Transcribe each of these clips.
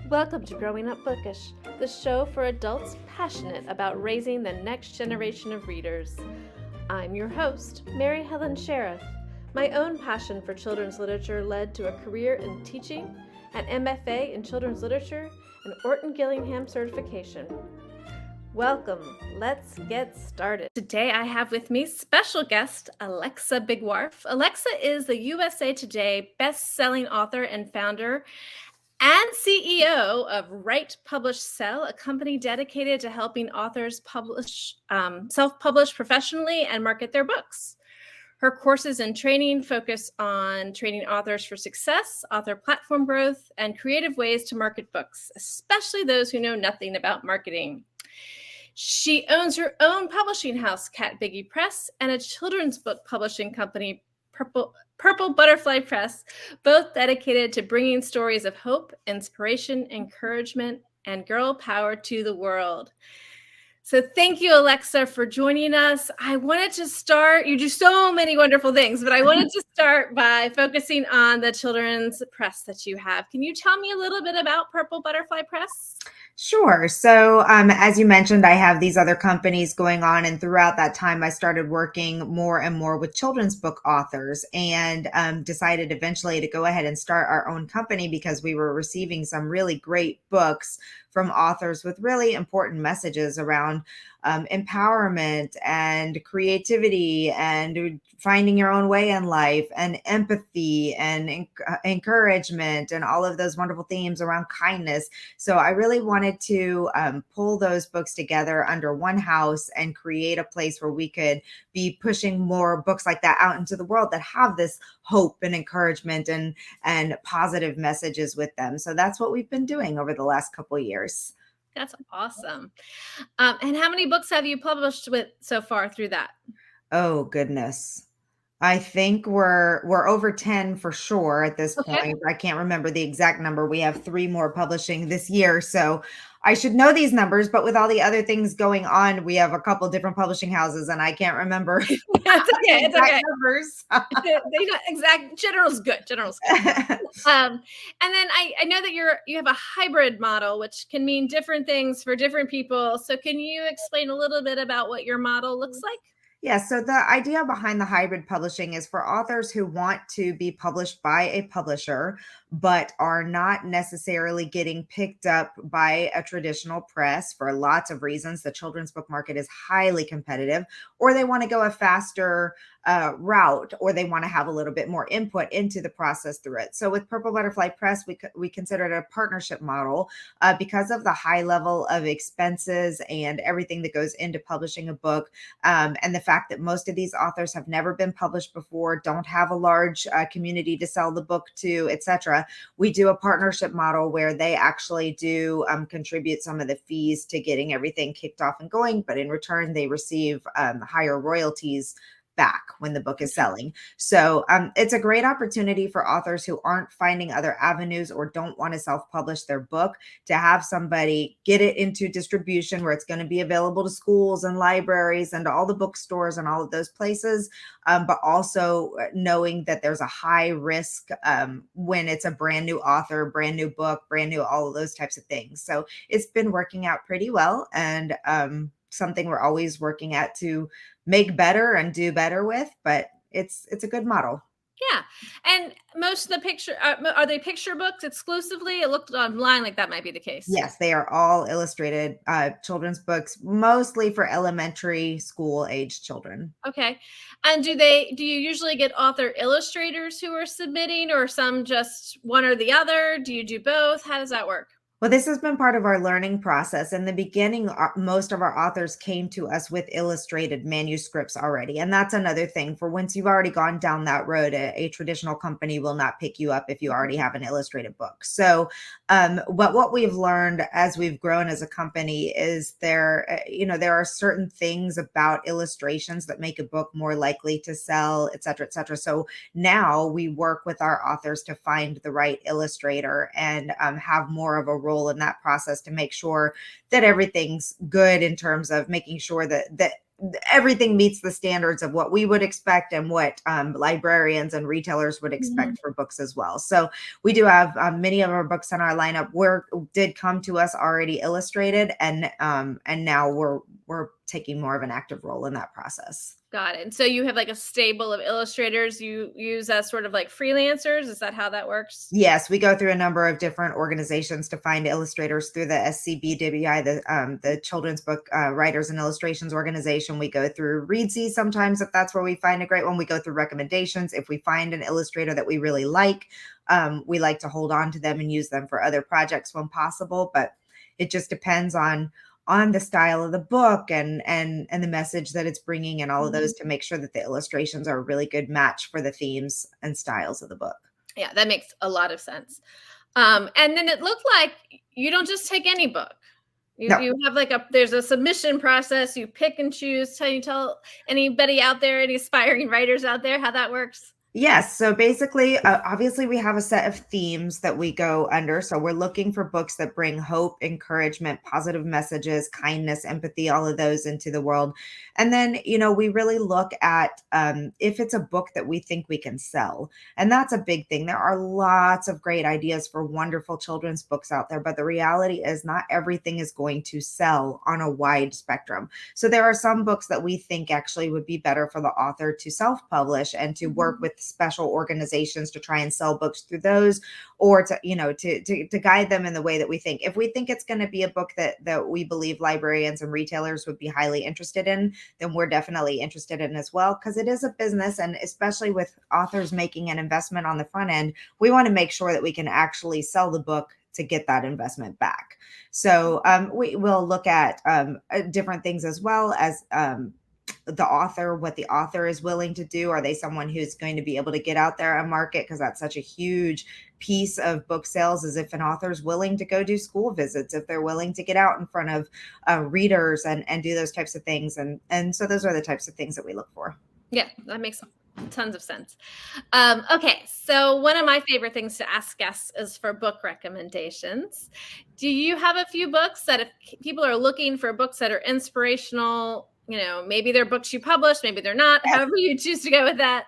Welcome to Growing Up Bookish, the show for adults passionate about raising the next generation of readers. I'm your host, Mary Helen Sheriff. My own passion for children's literature led to a career in teaching, an MFA in children's literature, and Orton Gillingham certification. Welcome. Let's get started. Today I have with me special guest Alexa Bigwarfe. Alexa is the USA Today best-selling author and founder and CEO of Write, Publish, Sell, a company dedicated to helping authors self-publish professionally and market their books. Her courses and training focus on training authors for success, author platform growth, and creative ways to market books, especially those who know nothing about marketing. She owns her own publishing house, Cat Biggie Press, and a children's book publishing company, Purple Butterfly Press, both dedicated to bringing stories of hope, inspiration, encouragement, and girl power to the world. So thank you, Alexa, for joining us. I wanted to start, you do so many wonderful things, but I wanted to start by focusing on the children's press that you have. Can you tell me a little bit about Purple Butterfly Press? Sure. So as you mentioned, I have these other companies going on. And throughout that time, I started working more and more with children's book authors and decided eventually to go ahead and start our own company because we were receiving some really great books from authors with really important messages around empowerment and creativity and finding your own way in life and empathy and encouragement and all of those wonderful themes around kindness. So I really wanted to pull those books together under one house and create a place where we could be pushing more books like that out into the world that have this hope and encouragement and positive messages with them. So that's what we've been doing over the last couple of years. That's awesome. And how many books have you published with so far through that? Oh, goodness. I think we're over 10 for sure at this point. I can't remember the exact number. We have 3 more publishing this year. So I should know these numbers, but with all the other things going on, we have a couple different publishing houses and I can't remember it's okay. numbers. General's good. And then I know that you have a hybrid model, which can mean different things for different people. So can you explain a little bit about what your model looks like? Yeah, so the idea behind the hybrid publishing is for authors who want to be published by a publisher, but are not necessarily getting picked up by a traditional press for lots of reasons. The children's book market is highly competitive, or they want to go a faster route, or they want to have a little bit more input into the process through it. So with Purple Butterfly Press, we considered it a partnership model because of the high level of expenses and everything that goes into publishing a book, and the fact that most of these authors have never been published before, don't have a large community to sell the book to, etc. We do a partnership model where they actually do contribute some of the fees to getting everything kicked off and going, but in return, they receive higher royalties back when the book is selling. So it's a great opportunity for authors who aren't finding other avenues or don't want to self-publish their book to have somebody get it into distribution where it's going to be available to schools and libraries and all the bookstores and all of those places, but also knowing that there's a high risk when it's a brand new author, brand new book, brand new, all of those types of things. So it's been working out pretty well, and something we're always working at to make better and do better with, but it's a good model. Yeah. And most of the picture, are they picture books exclusively? It looked online like that might be the case. Yes, they are all illustrated children's books, mostly for elementary school age children. Okay. And do you usually get author illustrators who are submitting, or some just one or the other? Do you do both? How does that work? Well, this has been part of our learning process. In the beginning, most of our authors came to us with illustrated manuscripts already. And that's another thing. For once you've already gone down that road, a traditional company will not pick you up if you already have an illustrated book. So what we've learned as we've grown as a company is there are certain things about illustrations that make a book more likely to sell, et cetera, et cetera. So now we work with our authors to find the right illustrator and have more of a role in that process to make sure that everything's good in terms of making sure that everything meets the standards of what we would expect and what librarians and retailers would expect for books as well. So we do have many of our books in our lineup did come to us already illustrated, and now we're taking more of an active role in that process. Got it. And so you have like a stable of illustrators you use as sort of like freelancers. Is that how that works? Yes, we go through a number of different organizations to find illustrators through the SCBWI, the Children's Book Writers and Illustrations Organization. We go through Readsy sometimes if that's where we find a great one. We go through recommendations. If we find an illustrator that we really like, we like to hold on to them and use them for other projects when possible. But it just depends on the style of the book and the message that it's bringing and all of those to make sure that the illustrations are a really good match for the themes and styles of the book. Yeah, that makes a lot of sense. And then it looked like you don't just take any book. You have like there's a submission process. You pick and choose. Can you tell anybody out there, any aspiring writers out there, how that works? Yes. So basically, obviously, we have a set of themes that we go under. So we're looking for books that bring hope, encouragement, positive messages, kindness, empathy, all of those into the world. And then, we really look at if it's a book that we think we can sell. And that's a big thing. There are lots of great ideas for wonderful children's books out there. But the reality is not everything is going to sell on a wide spectrum. So there are some books that we think actually would be better for the author to self-publish and to work with special organizations to try and sell books through those, or to guide them in the way that we think. If we think it's going to be a book that we believe librarians and retailers would be highly interested in, then we're definitely interested in as well, because it is a business, and especially with authors making an investment on the front end, we want to make sure that we can actually sell the book to get that investment back. So we will look at different things as well as the author, what the author is willing to do. Are they someone who's going to be able to get out there and market? Because that's such a huge piece of book sales, is if an author is willing to go do school visits, if they're willing to get out in front of readers and do those types of things. And so those are the types of things that we look for. Yeah, that makes tons of sense. Okay, so one of my favorite things to ask guests is for book recommendations. Do you have a few books that if people are looking for books that are inspirational, maybe they're books you published, maybe they're not, however you choose to go with that,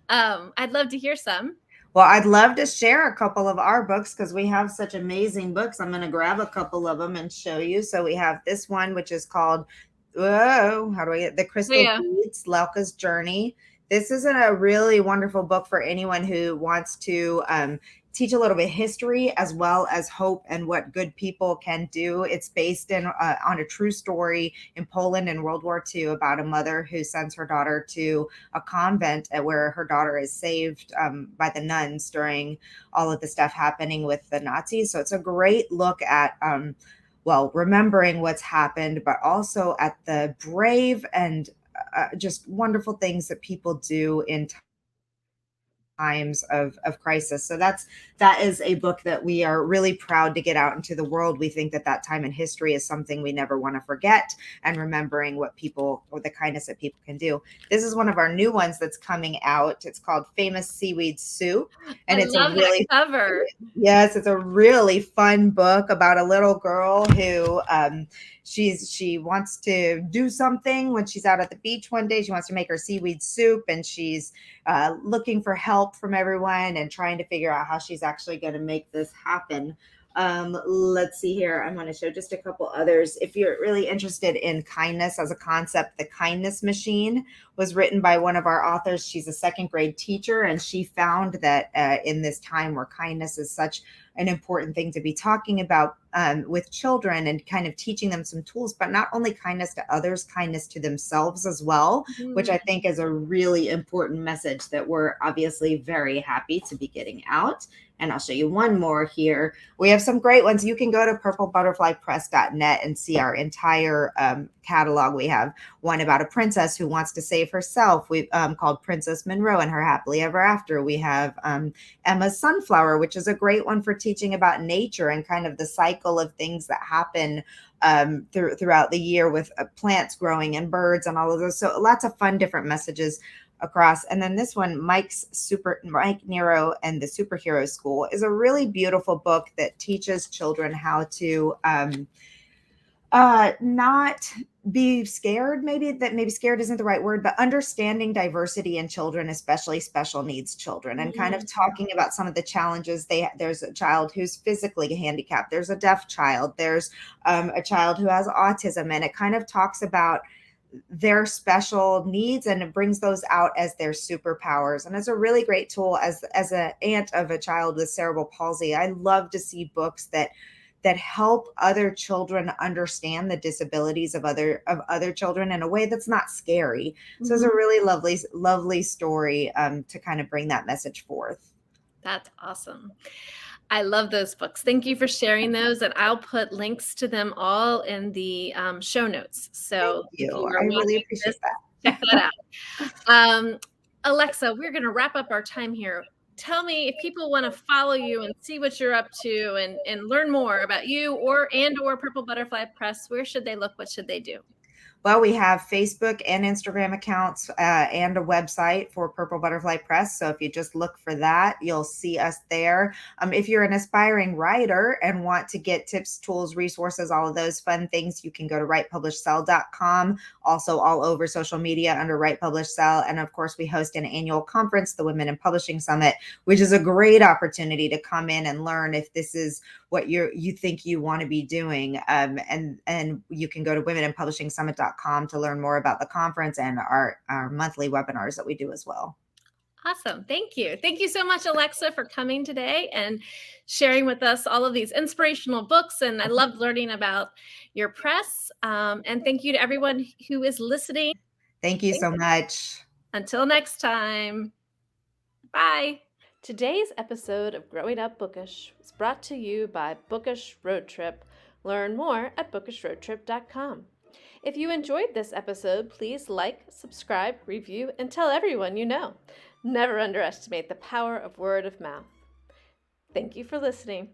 I'd love to hear some. Well, I'd love to share a couple of our books because we have such amazing books. I'm going to grab a couple of them and show you. So we have this one, which is called, The Crystal Beads, Lalka's Journey. This is a really wonderful book for anyone who wants to teach a little bit of history as well as hope and what good people can do. It's based on a true story in Poland in World War II about a mother who sends her daughter to a convent where her daughter is saved by the nuns during all of the stuff happening with the Nazis. So it's a great look at remembering what's happened, but also at the brave and just wonderful things that people do in times of crisis. So that is a book that we are really proud to get out into the world. We think that time in history is something we never want to forget, and remembering what people, or the kindness that people can do. This is one of our new ones that's coming out. It's called Famous Seaweed Soup, and it's a really cover. Yes, it's a really fun book about a little girl who she wants to do something when she's out at the beach one day. She wants to make her seaweed soup, and she's looking for help from everyone and trying to figure out how she's actually going to make this happen. Let's see here. I'm going to show just a couple others. If you're really interested in kindness as a concept, The Kindness Machine was written by one of our authors. She's a second grade teacher, and she found that in this time where kindness is such an important thing to be talking about with children, and kind of teaching them some tools, but not only kindness to others, kindness to themselves as well, which I think is a really important message that we're obviously very happy to be getting out. And I'll show you one more here. We have some great ones. You can go to purplebutterflypress.net and see our entire catalog. We have one about a princess who wants to save herself. We've called Princess Monroe and Her Happily Ever After. We have Emma's Sunflower, which is a great one for teaching about nature and kind of the cycle of things that happen throughout the year with plants growing and birds and all of those. So lots of fun, different messages across. And then this one, Mike Nero and the Superhero School, is a really beautiful book that teaches children how to Not be scared, maybe scared isn't the right word, but understanding diversity in children, especially special needs children, and kind of talking about some of the challenges there's a child who's physically handicapped, there's a deaf child, there's a child who has autism, and it kind of talks about their special needs and it brings those out as their superpowers. And it's a really great tool as an aunt of a child with cerebral palsy. I love to see books that help other children understand the disabilities of other children in a way that's not scary. So it's a really lovely story to kind of bring that message forth. That's awesome. I love those books. Thank you for sharing those, and I'll put links to them all in the show notes. So if you are I really watching appreciate this, that. check that out. Alexa, we're going to wrap up our time here. Tell me, if people want to follow you and see what you're up to and learn more about you or Purple Butterfly Press, where should they look? What should they do? Well, we have Facebook and Instagram accounts and a website for Purple Butterfly Press. So if you just look for that, you'll see us there. If you're an aspiring writer and want to get tips, tools, resources, all of those fun things, you can go to writepublishsell.com. Also all over social media under Write Publish Sell. And of course, we host an annual conference, the Women in Publishing Summit, which is a great opportunity to come in and learn if this is what you think you want to be doing. And you can go to womeninpublishingsummit.com to learn more about the conference and our monthly webinars that we do as well. Awesome. Thank you. Thank you so much, Alexa, for coming today and sharing with us all of these inspirational books. And I loved learning about your press. And thank you to everyone who is listening. Thank you so much. Until next time. Bye. Today's episode of Growing Up Bookish was brought to you by Bookish Road Trip. Learn more at bookishroadtrip.com. If you enjoyed this episode, please like, subscribe, review, and tell everyone you know. Never underestimate the power of word of mouth. Thank you for listening.